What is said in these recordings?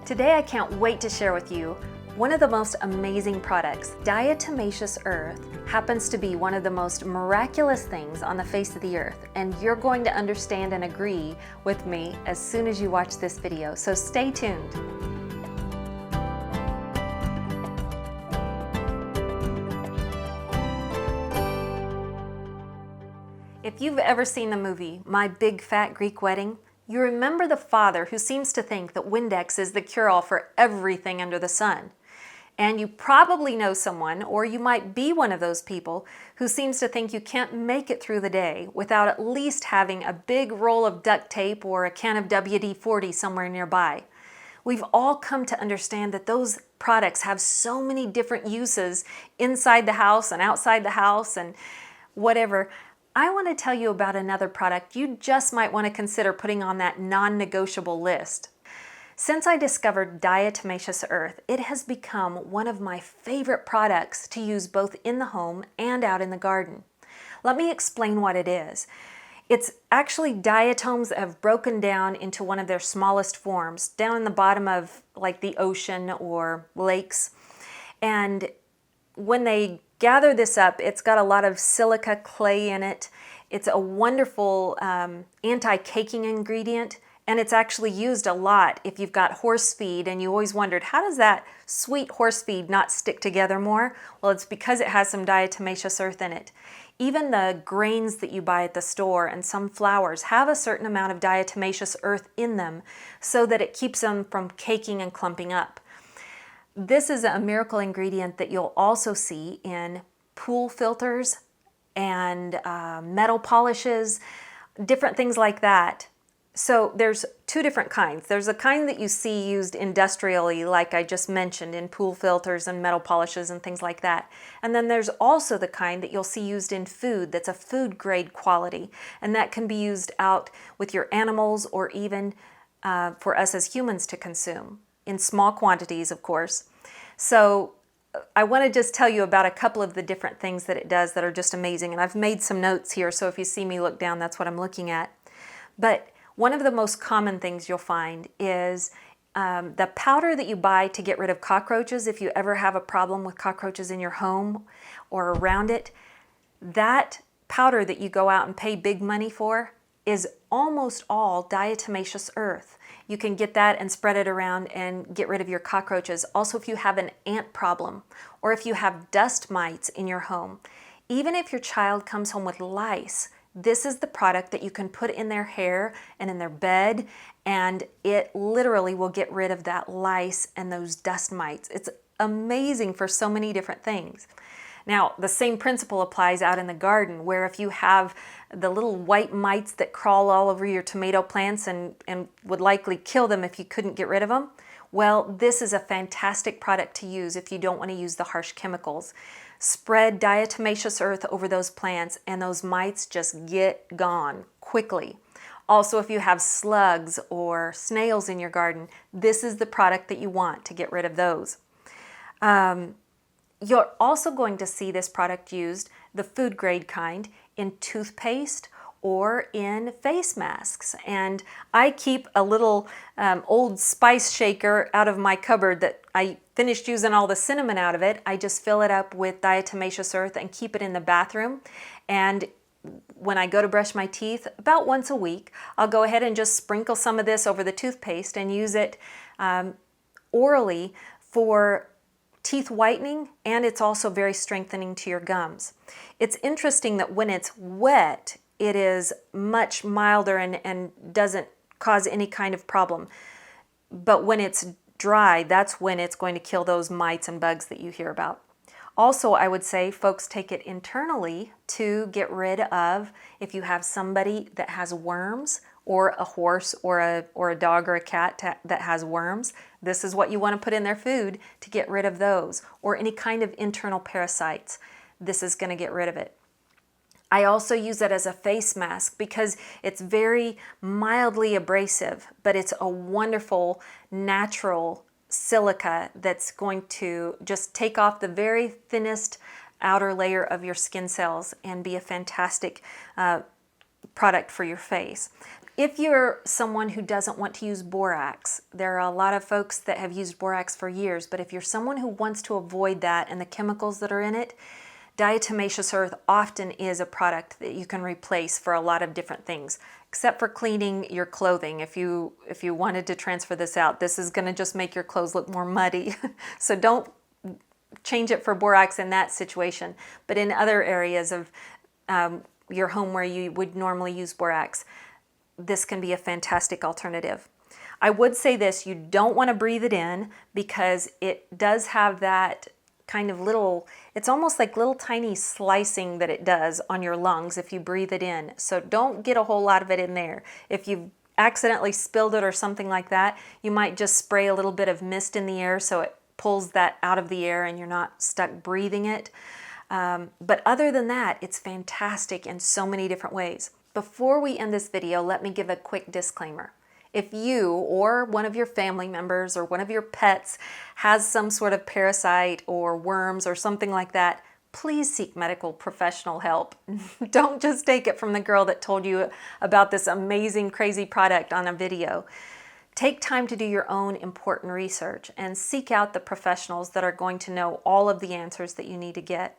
Today I can't wait to share with you one of the most amazing products. Diatomaceous Earth happens to be one of the most miraculous things on the face of the earth, and you're going to understand and agree with me as soon as you watch this video, so stay tuned. If you've ever seen the movie My Big Fat Greek Wedding, you remember the father who seems to think that Windex is the cure-all for everything under the sun. And you probably know someone, or you might be one of those people, who seems to think you can't make it through the day without at least having a big roll of duct tape or a can of WD-40 somewhere nearby. We've all come to understand that those products have so many different uses inside the house and outside the house and whatever. I want to tell you about another product you just might want to consider putting on that non-negotiable list. Since I discovered Diatomaceous Earth, it has become one of my favorite products to use both in the home and out in the garden. Let me explain what it is. It's actually diatoms that have broken down into one of their smallest forms, down in the bottom of like the ocean or lakes. And when they gather this up, it's got a lot of silica clay in it. It's a wonderful anti-caking ingredient, and it's actually used a lot if you've got horse feed and you always wondered, how does that sweet horse feed not stick together more? Well, it's because it has some diatomaceous earth in it. Even the grains that you buy at the store and some flours have a certain amount of diatomaceous earth in them so that it keeps them from caking and clumping up. This is a miracle ingredient that you'll also see in pool filters and metal polishes, different things like that. So there's two different kinds. There's a kind that you see used industrially, like I just mentioned, in pool filters and metal polishes and things like that. And then there's also the kind that you'll see used in food that's a food grade quality. And that can be used out with your animals or even for us as humans to consume, in small quantities, of course. So I want to just tell you about a couple of the different things that it does that are just amazing. And I've made some notes here, so if you see me look down, that's what I'm looking at. But one of the most common things you'll find is the powder that you buy to get rid of cockroaches. If you ever have a problem with cockroaches in your home or around it, that powder that you go out and pay big money for is almost all diatomaceous earth. You can get that and spread it around and get rid of your cockroaches. Also, if you have an ant problem or if you have dust mites in your home, even if your child comes home with lice, this is the product that you can put in their hair and in their bed, and it literally will get rid of that lice and those dust mites. It's amazing for so many different things. Now, the same principle applies out in the garden, where if you have the little white mites that crawl all over your tomato plants and would likely kill them if you couldn't get rid of them, well, this is a fantastic product to use if you don't want to use the harsh chemicals. Spread diatomaceous earth over those plants and those mites just get gone quickly. Also, if you have slugs or snails in your garden, this is the product that you want to get rid of those. You're also going to see this product used, the food grade kind, in toothpaste or in face masks. And I keep a little old spice shaker out of my cupboard that I finished using all the cinnamon out of it. I just fill it up with diatomaceous earth and keep it in the bathroom. And when I go to brush my teeth, about once a week, I'll go ahead and just sprinkle some of this over the toothpaste and use it orally for teeth whitening, and it's also very strengthening to your gums. It's interesting that when it's wet, it is much milder and doesn't cause any kind of problem. But when it's dry, that's when it's going to kill those mites and bugs that you hear about. Also, I would say folks take it internally to get rid of, if you have somebody that has worms, or a horse or a dog or a cat that has worms, this is what you want to put in their food to get rid of those, or any kind of internal parasites. This is going to get rid of it. I also use it as a face mask because it's very mildly abrasive, but it's a wonderful natural silica that's going to just take off the very thinnest outer layer of your skin cells and be a fantastic product for your face. If you're someone who doesn't want to use borax, there are a lot of folks that have used borax for years, but if you're someone who wants to avoid that and the chemicals that are in it, Diatomaceous Earth often is a product that you can replace for a lot of different things, except for cleaning your clothing. If you wanted to transfer this out, this is going to just make your clothes look more muddy. So don't change it for borax in that situation. But in other areas of your home where you would normally use borax, this can be a fantastic alternative. I would say this, you don't want to breathe it in because it does have that kind of little, it's almost like little tiny slicing that it does on your lungs if you breathe it in. So don't get a whole lot of it in there. If you've accidentally spilled it or something like that, you might just spray a little bit of mist in the air so it pulls that out of the air and you're not stuck breathing it. But other than that, it's fantastic in so many different ways. Before we end this video, let me give a quick disclaimer. If you or one of your family members or one of your pets has some sort of parasite or worms or something like that, please seek medical professional help. Don't just take it from the girl that told you about this amazing, crazy product on a video. Take time to do your own important research and seek out the professionals that are going to know all of the answers that you need to get.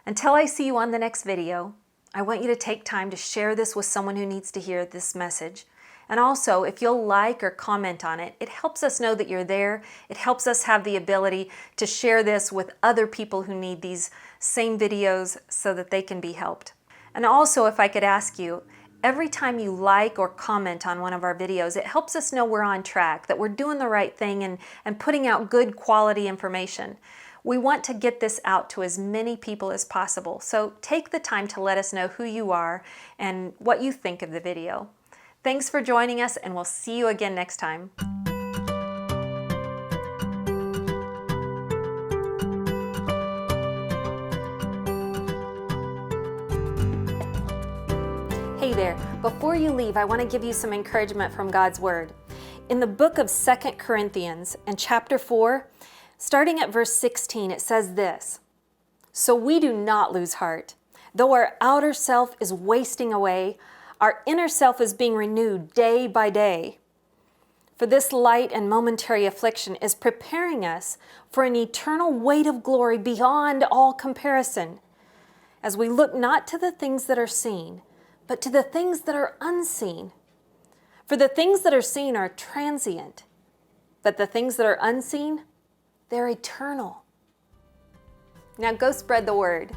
Until I see you on the next video, I want you to take time to share this with someone who needs to hear this message. And also, if you'll like or comment on it, it helps us know that you're there. It helps us have the ability to share this with other people who need these same videos so that they can be helped. And also, if I could ask you, every time you like or comment on one of our videos, it helps us know we're on track, that we're doing the right thing and putting out good quality information. We want to get this out to as many people as possible. So take the time to let us know who you are and what you think of the video. Thanks for joining us, and we'll see you again next time. Hey there, before you leave, I want to give you some encouragement from God's Word. In the book of 2 Corinthians, in chapter 4, starting at verse 16, it says this: "So we do not lose heart. Though our outer self is wasting away, our inner self is being renewed day by day. For this light and momentary affliction is preparing us for an eternal weight of glory beyond all comparison, as we look not to the things that are seen, but to the things that are unseen. For the things that are seen are transient, but the things that are unseen, they're eternal." Now go spread the word.